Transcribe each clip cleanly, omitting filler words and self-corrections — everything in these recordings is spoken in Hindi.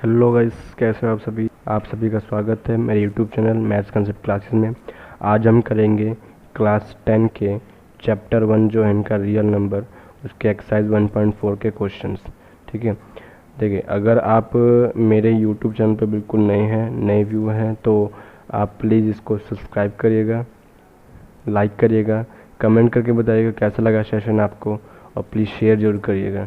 हेलो गाइस, कैसे हो आप सभी का स्वागत है मेरे YouTube channel maths concept classes में। आज हम करेंगे क्लास 10 के चैप्टर 1 जो है इनका रियल नंबर, उसके एक्सरसाइज 1.4 के क्वेश्चंस। ठीक है, देखिए अगर आप मेरे यूट्यूब चैनल पर बिल्कुल नए व्यू हैं तो आप प्लीज़ इसको सब्सक्राइब करिएगा, लाइक करिएगा, कमेंट करके बताइएगा कैसा लगा सेशन आपको, और प्लीज़ शेयर जरूर करिएगा।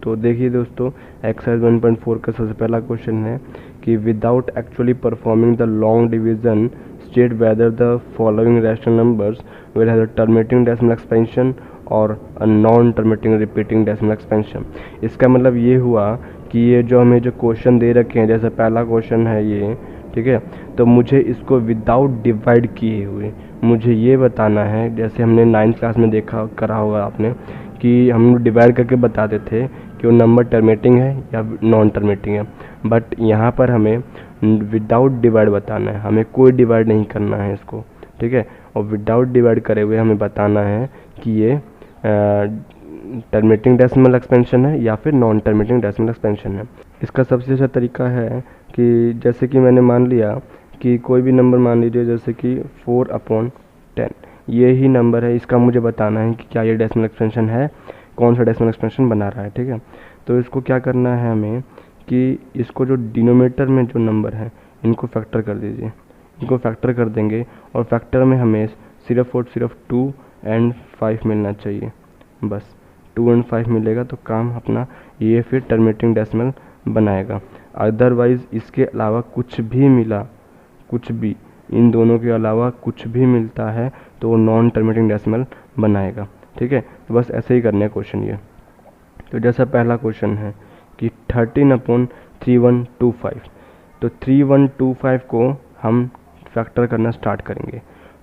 तो देखिए दोस्तों, एक्सरसाइज 1.4 का सबसे पहला क्वेश्चन है कि without actually performing the long division state whether the following rational numbers will have the terminating decimal expansion और a non terminating repeating decimal expansion. इसका मतलब ये हुआ कि ये जो हमें जो क्वेश्चन दे रखे हैं, जैसे पहला क्वेश्चन है ये, ठीक है, तो मुझे इसको विदाउट डिवाइड किए हुए मुझे ये बताना है। जैसे हमने 9th क्लास में देखा करा होगा आपने कि हम डिवाइड करके बताते थे कि वो नंबर टर्मिनेटिंग है या नॉन टर्मिनेटिंग है, बट यहाँ पर हमें विदाउट डिवाइड बताना है, हमें कोई डिवाइड नहीं करना है इसको। ठीक है, और विदाउट डिवाइड करे हुए हमें बताना है कि ये टर्मिनेटिंग डेसिमल एक्सपेंशन है या फिर नॉन टर्मिनेटिंग डेसिमल एक्सपेंशन है। इसका सबसे अच्छा तरीका है कि जैसे कि मैंने मान लिया कि कोई भी नंबर मान लीजिए, जैसे कि 4/10 ये ही नंबर है, इसका मुझे बताना है कि क्या ये डेसिमल एक्सपेंशन है, कौन सा डेसिमल एक्सपेंशन बना रहा है। ठीक है, तो इसको क्या करना है हमें कि इसको जो डिनोमिनेटर में जो नंबर है इनको फैक्टर कर दीजिए, इनको फैक्टर कर देंगे और फैक्टर में हमें सिर्फ और सिर्फ 2 और 5 मिलना चाहिए। बस 2 और 5 मिलेगा तो काम अपना ये फिर टर्मिनेटिंग डेसिमल बनाएगा। अदरवाइज़ इसके अलावा कुछ भी मिला, कुछ भी इन दोनों के अलावा कुछ भी मिलता है तो वो नॉन टर्मिनेटिंग डेसिमल बनाएगा। ठीक है, तो बस ऐसे ही करने क्वेश्चन ये। तो जैसा पहला क्वेश्चन है कि 13/3125, तो 3125 को हम फैक्टर करना स्टार्ट करेंगे।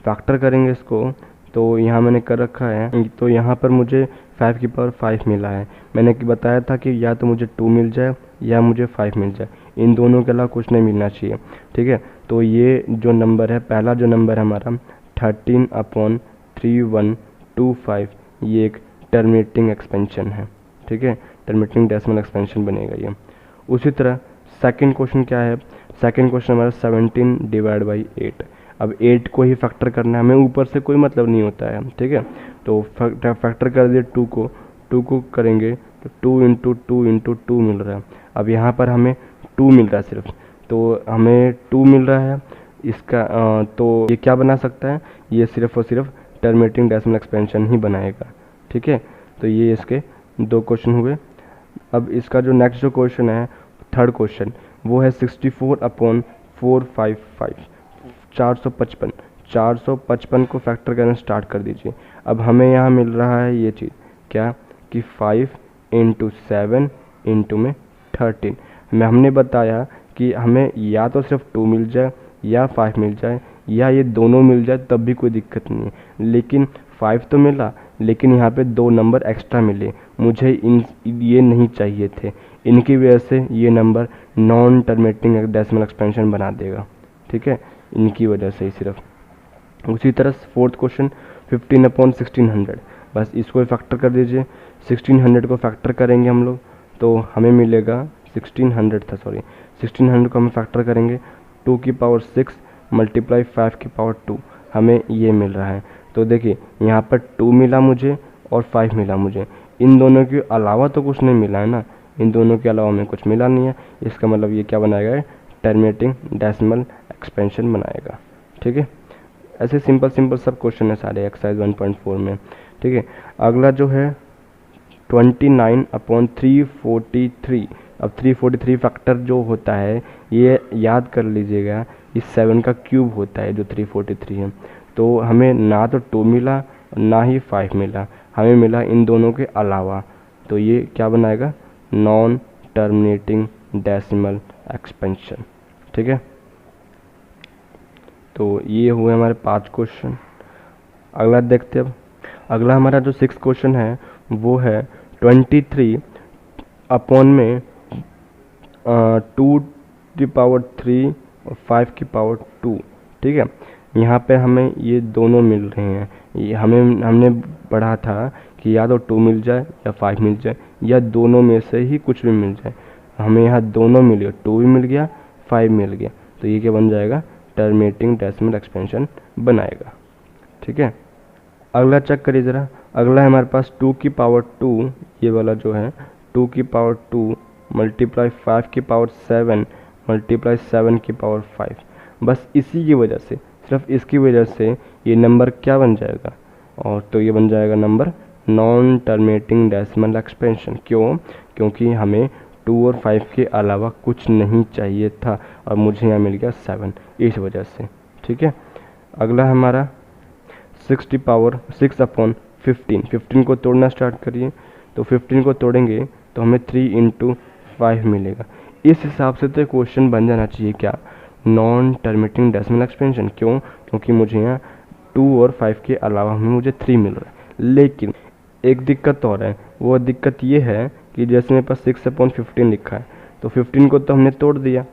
फैक्टर करेंगे इसको, तो यहाँ मैंने कर रखा है, तो यहाँ पर मुझे 5 की पावर 5 मिला है। मैंने बताया था कि या तो मुझे 2 मिल जाए या मुझे 5 मिल जाए, इन दोनों के अलावा कुछ नहीं मिलना चाहिए। ठीक है, तो ये जो नंबर है, पहला जो नंबर है हमारा 13/3125, ये एक टर्मिनेटिंग एक्सपेंशन है। ठीक है, टर्मिनेटिंग डेसिमल एक्सपेंशन बनेगा ये। उसी तरह सेकंड क्वेश्चन क्या है, सेकंड क्वेश्चन हमारा 17/8। अब 8 को ही फैक्टर करना है, हमें ऊपर से कोई मतलब नहीं होता है। ठीक है, तो फैक्टर कर दिए 2 को करेंगे तो 2 इंटू 2 मिल रहा है। अब यहाँ पर हमें 2 मिल रहा है सिर्फ, तो हमें 2 मिल रहा है इसका, तो ये क्या बना सकता है, ये सिर्फ और सिर्फ टर्मिनेटिंग डेसिमल एक्सपेंशन ही बनाएगा। ठीक है, तो ये इसके 2 क्वेश्चन हुए। अब इसका जो नेक्स्ट जो क्वेश्चन है, थर्ड क्वेश्चन, वो है 64/455, 455 को फैक्टर करना स्टार्ट कर दीजिए। अब हमें यहाँ मिल रहा है ये चीज़ क्या कि 5 इंटू 7 इंटू में 13। हमने बताया कि हमें या तो सिर्फ 2 मिल जाए या 5 मिल जाए या ये दोनों मिल जाए तब भी कोई दिक्कत नहीं है, लेकिन 5 तो मिला, लेकिन यहाँ पे 2 नंबर एक्स्ट्रा मिले, मुझे ये नहीं चाहिए थे, इनकी वजह से ये number non terminating decimal expansion बना देगा। ठीक है, इनकी वजह से ही सिर्फ। उसी तरह फोर्थ क्वेश्चन 15/1600, बस इसको फैक्टर कर दीजिए। 1600 को फैक्टर करेंगे हम लोग तो हमें मिलेगा 1600 को हम फैक्टर करेंगे 2 की पावर 6 मल्टीप्लाई 5 की पावर 2, हमें ये मिल रहा है। तो देखिए यहाँ पर 2 मिला मुझे और 5 मिला मुझे, इन दोनों के अलावा तो कुछ नहीं मिला है ना, इन दोनों के अलावा हमें कुछ मिला नहीं है। इसका मतलब ये क्या बनाएगा, टर्मिनेटिंग डेसिमल एक्सपेंशन बनाएगा। ठीक है, ऐसे सिंपल सब क्वेश्चन है सारे एक्सरसाइज 1.4 में। ठीक है, अगला जो है 29/343। अब 343 फैक्टर जो होता है ये याद कर लीजिएगा, इस 7 का क्यूब होता है जो 343 है। तो हमें ना तो 2 मिला ना ही 5 मिला, हमें मिला इन दोनों के अलावा, तो ये क्या बनाएगा, नॉन टर्मिनेटिंग डेसिमल एक्सपेंशन। ठीक है, तो ये हुए हमारे 5 क्वेश्चन। अगला देखते हैं। अब अगला हमारा जो 6 क्वेश्चन है वो है 23 अपॉन में 2 की पावर 3 और 5 की पावर 2। ठीक है, यहाँ पे हमें ये दोनों मिल रहे हैं, ये हमने पढ़ा था कि या तो 2 मिल जाए या 5 मिल जाए या दोनों में से ही कुछ भी मिल जाए। हमें यहाँ दोनों मिल गया, 2 भी मिल गया, 5 मिल गया, तो ये क्या बन जाएगा, टर्मिनेटिंग डेसिमल एक्सपेंशन बनाएगा। ठीक है, अगला चेक करिए ज़रा। अगला है हमारे पास 2 की पावर 2, ये वाला जो है 2 की पावर 2 मल्टीप्लाई 5 की पावर 7 मल्टीप्लाई 7 की पावर 5। बस इसी की वजह से, सिर्फ इसकी वजह से ये नंबर क्या बन जाएगा, और तो ये बन जाएगा number non terminating decimal expansion. क्यों? क्योंकि हमें 2 और 5 के अलावा कुछ नहीं चाहिए था और मुझे यहाँ मिल गया 7, इस वजह से। ठीक है, अगला हमारा 6/6/15। 15 को तोड़ना स्टार्ट करिए, तो 15 को तोड़ेंगे तो हमें 3 × 5 मिलेगा। इस हिसाब से तो क्वेश्चन बन जाना चाहिए क्या, नॉन टर्मिनेटिंग डेसिमल एक्सपेंशन। क्यों? क्योंकि मुझे यहाँ 2 और 5 के अलावा हमें मुझे 3 मिल रहा है। लेकिन एक दिक्कत और है, वो दिक्कत ये है कि जैसे मेरे पास 6/15 लिखा है, तो 15 को तो हमने तोड़ दिया,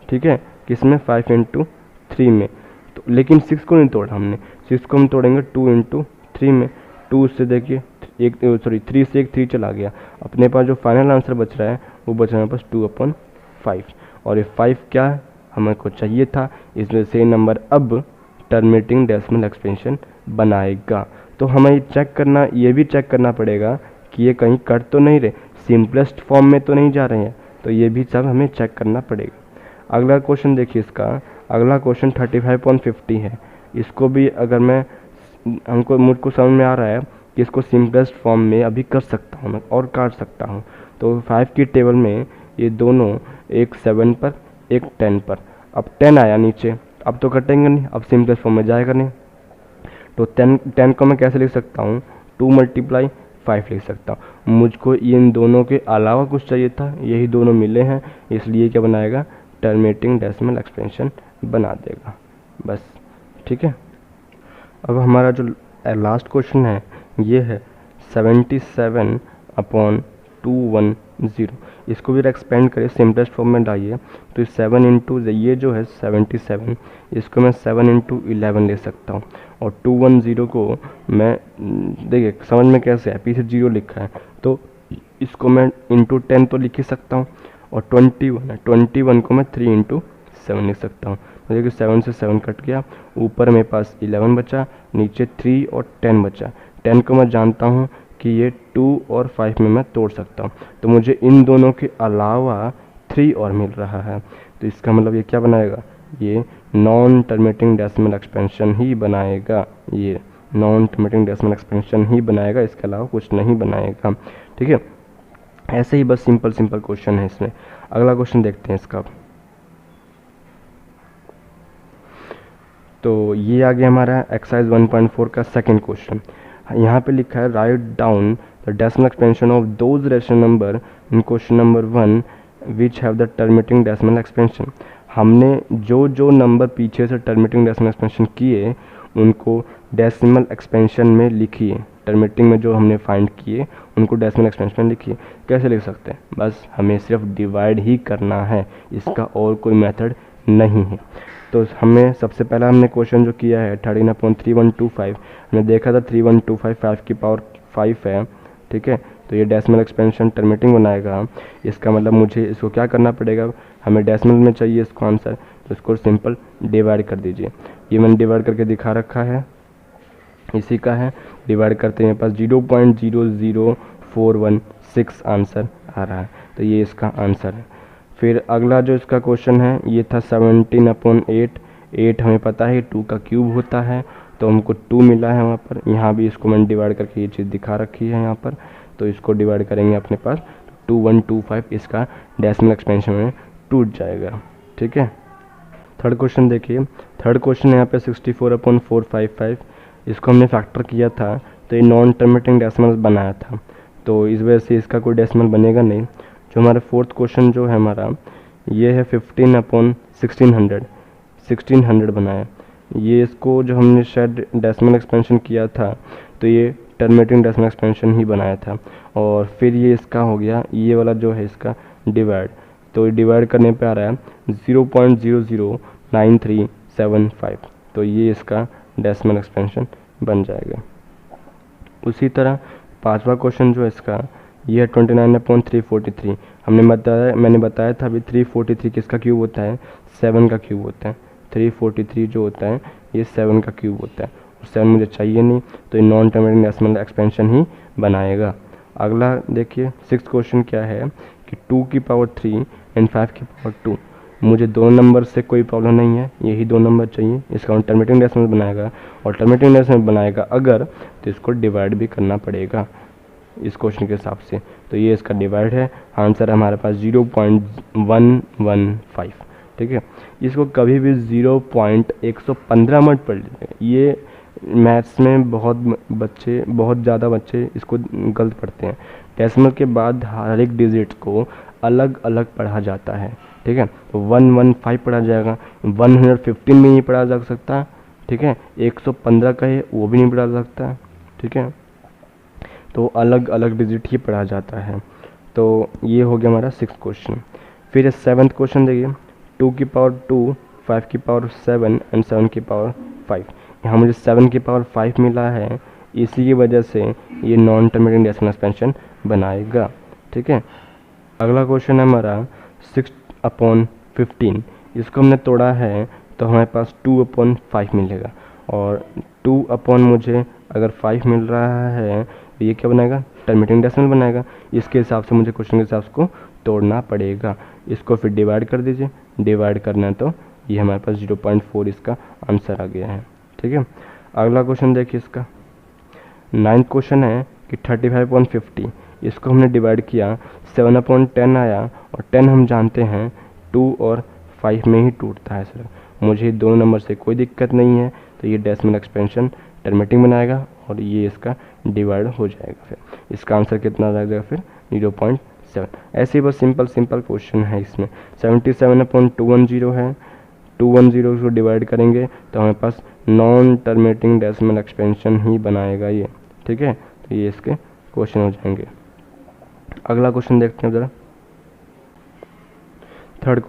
ठीक है, किसमें, 5 × 3 में, तो लेकिन 6 को नहीं तोड़ा हमने। 6 को हम तोड़ेंगे 2 × 3 में। 2 से देखिए 3 से एक 3 चला गया, अपने पास जो फाइनल आंसर बच रहा है वो बच रहा है पास 2/5, और ये 5 क्या है, हमें को चाहिए था, इसलिए से नंबर अब टर्मिनेटिंग डेसिमल एक्सपेंशन बनाएगा। तो हमें ये भी चेक करना पड़ेगा कि ये कहीं कट तो नहीं रहे, सिंपलेस्ट फॉर्म में तो नहीं जा रहे हैं, तो ये भी सब हमें चेक करना पड़ेगा। अगला क्वेश्चन देखिए इसका, अगला क्वेश्चन 35/50 है। इसको भी अगर मुझको समझ में आ रहा है कि इसको सिंपलेस्ट फॉर्म में अभी कर सकता हूँ मैं और काट सकता हूँ। तो 5 की टेबल में ये दोनों, एक 7 पर एक 10 पर, अब 10 आया नीचे, अब तो कटेंगे नहीं, अब सिंपलेस्ट फॉर्म में जाएगा नहीं। तो 10 को मैं कैसे लिख सकता हूँ, 2 × 5 लिख सकता हूँ। मुझको इन दोनों के अलावा कुछ चाहिए था, यही दोनों मिले हैं, इसलिए क्या बनाएगा, टर्मिनेटिंग डेसिमल एक्सपेंशन बना देगा, बस। ठीक है, अब हमारा जो लास्ट क्वेश्चन है ये है 77/210। इसको भी एक्सपेंड करें, सिंपलेस्ट फॉर्म में लाइए, तो 7 × ये जो है 77, इसको मैं 7 × 11 ले सकता हूँ, और 210 को मैं, देखिए समझ में कैसे है, पीछे 0 लिखा है, तो इसको मैं × 10 तो लिख ही सकता हूँ, और 21 है, 21 को मैं 3 × 7 लिख सकता हूँ। तो देखिए 7 से 7 कट गया, ऊपर मेरे पास 11 बचा, नीचे 3 और 10 बचा। 10 को मैं जानता हूँ कि ये 2 और 5 में मैं तोड़ सकता हूँ, तो मुझे इन दोनों के अलावा 3 और मिल रहा है, तो इसका मतलब ये क्या बनाएगा, ये नॉन टर्मिनेटिंग डेसिमल एक्सपेंशन ही बनाएगा, ये नॉन टर्मिनेटिंग डेसिमल एक्सपेंशन ही बनाएगा, इसके अलावा कुछ नहीं बनाएगा। ठीक है, ऐसे ही बस सिंपल क्वेश्चन है इसमें। अगला क्वेश्चन देखते हैं इसका। तो ये आ गया हमारा एक्सरसाइज 1.4 का सेकंड क्वेश्चन। यहाँ पे लिखा है write down the decimal expansion of those rational number in question number 1 which have the terminating decimal expansion. हमने जो नंबर पीछे से टर्मिनेटिंग डेसिमल एक्सपेंशन किए उनको डेसिमल एक्सपेंशन में लिखिए, टर्मिनेटिंग में जो हमने फाइंड किए उनको डेसिमल एक्सपेंशन में लिखिए। कैसे लिख सकते हैं, बस हमें सिर्फ डिवाइड ही करना है, इसका और कोई मेथड नहीं है। तो हमें सबसे पहला हमने क्वेश्चन जो किया है 13/3125, हमने देखा था 3125 5 की पावर 5 है, ठीक है, तो ये डेसिमल एक्सपेंशन टर्मिनेटिंग बनाएगा। इसका मतलब मुझे इसको क्या करना पड़ेगा, हमें डेसिमल में चाहिए इसको आंसर, तो इसको सिंपल डिवाइड कर दीजिए। ये मैंने डिवाइड करके दिखा रखा है, इसी का है, डिवाइड करते हैं पास 0.00416 आंसर आ रहा है, तो ये इसका आंसर है। फिर अगला जो इसका क्वेश्चन है ये था 17/8। 8 हमें पता है 2 का क्यूब होता है, तो हमको 2 मिला है वहाँ पर। यहाँ भी इसको मैंने डिवाइड करके ये चीज़ दिखा रखी है यहाँ पर, तो इसको डिवाइड करेंगे अपने पास 2125, इसका डेसिमल एक्सपेंशन में टूट जाएगा। ठीक है, थर्ड क्वेश्चन देखिए। थर्ड क्वेश्चन यहाँ पे 64/455, इसको हमने फैक्टर किया था, तो ये नॉन टर्मिनेटिंग डेसिमल बनाया था, तो इस वजह से इसका कोई डेसिमल बनेगा नहीं। जो हमारा फोर्थ क्वेश्चन जो है हमारा ये है 15/1600 बनाया। ये इसको जो हमने शायद डेसिमल एक्सपेंशन किया था, तो ये टर्मिनेटिंग डेसिमल एक्सपेंशन ही बनाया था। और फिर ये इसका हो गया, ये वाला जो है इसका डिवाइड, तो डिवाइड करने पे आ रहा है 0.009375, तो ये इसका डेसिमल एक्सपेंशन बन जाएगा। उसी तरह पांचवा क्वेश्चन जो है इसका, ये है 29/343। मैंने बताया था अभी 343 किसका क्यूब होता है, 7 का क्यूब होता है। 343 जो होता है ये 7 का क्यूब होता है, और 7 मुझे चाहिए नहीं, तो ये नॉन टर्मिनेटिंग डेसिमल एक्सपेंशन ही बनाएगा। अगला देखिए 6th क्वेश्चन क्या है कि 2 की पावर 3 एंड 5 की पावर 2। मुझे दो नंबर से कोई प्रॉब्लम नहीं है, यही दो नंबर चाहिए। इसका टर्मिनेटिंग डेसिमल बनाएगा, और टर्मिनेटिंग डेसिमल बनाएगा अगर तो इसको डिवाइड भी करना पड़ेगा इस क्वेश्चन के हिसाब से। तो ये इसका डिवाइड है, आंसर है हमारे पास 0.115। ठीक है, इसको कभी भी 0.115 मत पढ़ लीजिएगा। ये मैथ्स में बहुत ज़्यादा बच्चे इसको गलत पढ़ते हैं। डेसिमल के बाद हर एक डिजिट को अलग अलग पढ़ा जाता है। ठीक है, तो 115 पढ़ा जाएगा, 115 में नहीं पढ़ा जा सकता। ठीक है, 115 का है वो भी नहीं पढ़ा जा सकता। ठीक है, तो अलग अलग डिजिट ही पढ़ा जाता है। तो ये हो गया हमारा 6th क्वेश्चन। फिर 7th क्वेश्चन देखिए, 2 की पावर 2, 5 की पावर 7 एंड 7 की पावर 5। यहाँ मुझे 7 की पावर 5 मिला है, इसी की वजह से ये नॉन टर्मिनेटिंग डेसिमल एक्सपेंशन बनाएगा। ठीक है, अगला क्वेश्चन है हमारा 6/15। इसको हमने तोड़ा है तो हमारे पास 2/5 मिलेगा, और 2 मुझे अगर 5 मिल रहा है तो ये क्या बनाएगा, टर्मिनेटिंग डेसिमल बनाएगा। इसके हिसाब से मुझे क्वेश्चन के हिसाब से को तोड़ना पड़ेगा। इसको फिर डिवाइड कर दीजिए, डिवाइड करना है तो ये हमारे पास 0.4 इसका आंसर आ गया है। ठीक है, अगला क्वेश्चन देखिए इसका 9th क्वेश्चन है कि 35/50। इसको हमने डिवाइड किया, 7/10 आया, और 10 हम जानते हैं 2 और 5 में ही टूटता है सर। मुझे दोनों नंबर से कोई दिक्कत नहीं है, तो ये डेसिमल एक्सपेंशन टर्मिनेटिंग बनाएगा और ये इसका डिवाइड हो जाएगा। फिर इसका आंसर कितना आ जाएगा, फिर 0.7। ऐसे ही बस सिंपल क्वेश्चन है इसमें। 77/210 है, 210 को डिवाइड करेंगे तो हमारे पास नॉन टर्मिनेटिंग डेसिमल एक्सपेंशन ही बनाएगा ये। ठीक है, तो ये इसके क्वेश्चन हो जाएंगे। अगला क्वेश्चन देखते हैं ज़रा, 3rd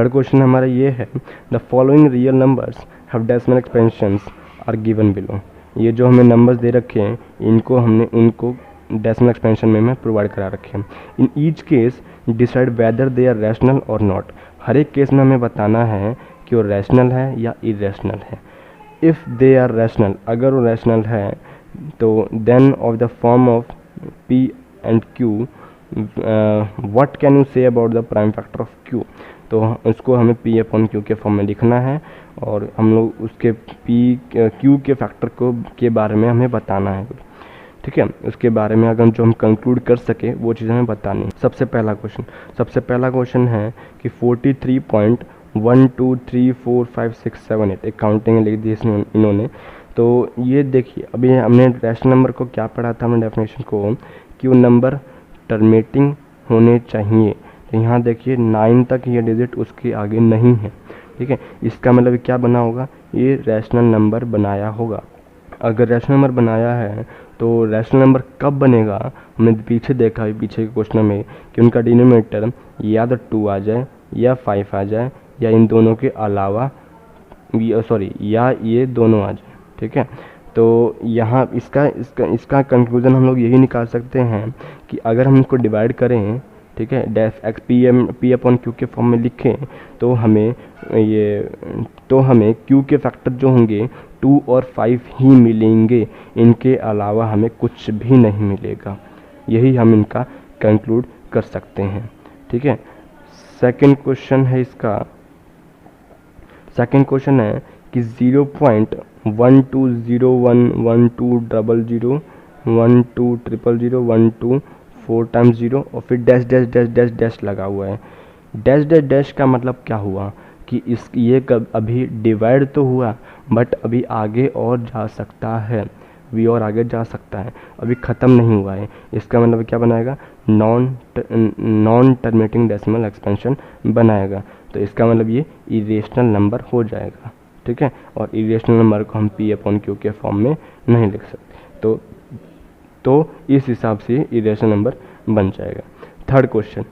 क्वेश्चन हमारा ये है, the following real numbers have decimal expansions are given below. ये जो हमें नंबर्स दे रखे हैं उनको डेसिमल एक्सपेंशन में हमें प्रोवाइड करा रखे हैं। In each case decide whether they are rational और नॉट। हर एक केस में हमें बताना है कि वो रैशनल है या इरेशनल है। इफ़ दे आर रैशनल, अगर वो रैशनल है तो then of the form of P and Q, what can you say about the prime factor of Q। तो उसको हमें P/Q के फॉर्म में लिखना है, और हम लोग उसके Q के फैक्टर के बारे में हमें बताना है। ठीक है, उसके बारे में अगर जो हम कंक्लूड कर सके वो चीज़ हमें बतानी है। सबसे पहला क्वेश्चन है कि 43.1234567 एक काउंटिंग लिख दी इसमें इन्होंने। तो ये देखिए, अभी हमने रैशनल नंबर को क्या पढ़ा था, हमने डेफिनेशन को कि वो नंबर टर्मिनेटिंग होने चाहिए। तो यहाँ देखिए 9 तक ये डिजिट उसके आगे नहीं है। ठीक है, इसका मतलब क्या बना होगा, ये रैशनल नंबर बनाया होगा। अगर रैशनल नंबर बनाया है तो रैशनल नंबर कब बनेगा, हमने पीछे देखा है पीछे के क्वेश्चन में कि उनका डिनोमिनेटर या तो 2 आ जाए या 5 आ जाए, या इन दोनों के अलावा या ये दोनों आ जाए। ठीक है, तो यहाँ इसका कंक्लूजन हम लोग यही निकाल सकते हैं कि अगर हम इसको डिवाइड करें, ठीक है, P/Q के फॉर्म में लिखें, तो हमें Q के फैक्टर जो होंगे 2 और 5 ही मिलेंगे, इनके अलावा हमें कुछ भी नहीं मिलेगा। यही हम इनका कंक्लूड कर सकते हैं। ठीक है, सेकंड क्वेश्चन है कि 0.1201120012000012 4 टाइम्स 0 और फिर dash dash dash dash dash लगा हुआ है। डैश डैश डैश का मतलब क्या हुआ कि ये अभी डिवाइड तो हुआ, बट अभी आगे और जा सकता है, अभी ख़त्म नहीं हुआ है। इसका मतलब क्या बनाएगा, नॉन टर्मिनेटिंग डेसिमल एक्सपेंशन बनाएगा। तो इसका मतलब ये इरेशनल नंबर हो जाएगा। ठीक है, और इरेशनल नंबर को हम P/Q के फॉर्म में नहीं लिख सकते, तो इस हिसाब से इरेशनल नंबर बन जाएगा। 3rd क्वेश्चन,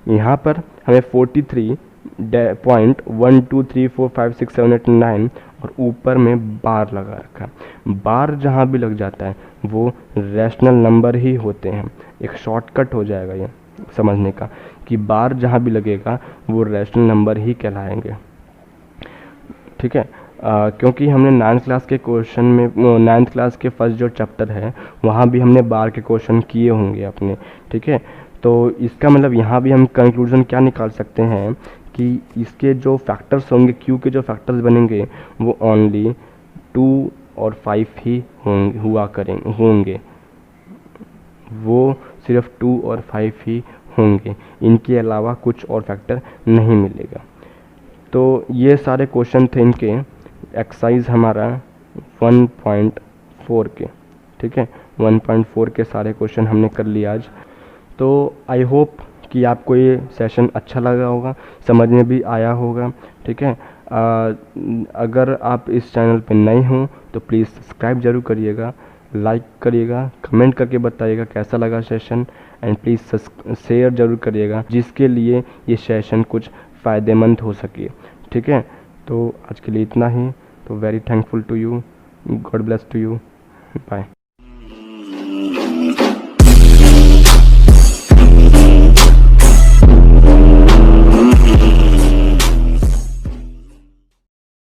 यहाँ पर हमें 43.123456789 और ऊपर में बार लगा रखा है। बार जहाँ भी लग जाता है वो रैशनल नंबर ही होते हैं। एक शॉर्टकट हो जाएगा ये समझने का कि बार जहाँ भी लगेगा वो रैशनल नंबर ही कहलाएंगे। ठीक है, क्योंकि हमने 9th क्लास के क्वेश्चन में 9th क्लास के फर्स्ट जो चैप्टर है वहाँ भी हमने बार के क्वेश्चन किए होंगे अपने। ठीक है, तो इसका मतलब यहाँ भी हम कंक्लूजन क्या निकाल सकते हैं कि इसके जो फैक्टर्स होंगे, क्यू के जो फैक्टर्स बनेंगे वो ओनली 2 और 5 ही होंगे, वो सिर्फ 2 और 5 ही होंगे, इनके अलावा कुछ और फैक्टर नहीं मिलेगा। तो ये सारे क्वेश्चन थे इनके एक्सरसाइज हमारा 1.4 के। ठीक है, 1.4 के सारे क्वेश्चन हमने कर लिया आज। तो आई होप कि आपको ये सेशन अच्छा लगा होगा, समझ में भी आया होगा। ठीक है, अगर आप इस चैनल पे नए हों तो प्लीज़ सब्सक्राइब जरूर करिएगा, लाइक करिएगा, कमेंट करके बताइएगा कैसा लगा सेशन, एंड प्लीज़ शेयर जरूर करिएगा जिसके लिए ये सेशन कुछ फ़ायदेमंद हो सके। ठीक है, तो आज के लिए इतना ही। तो very thankful to you, god bless to you, bye.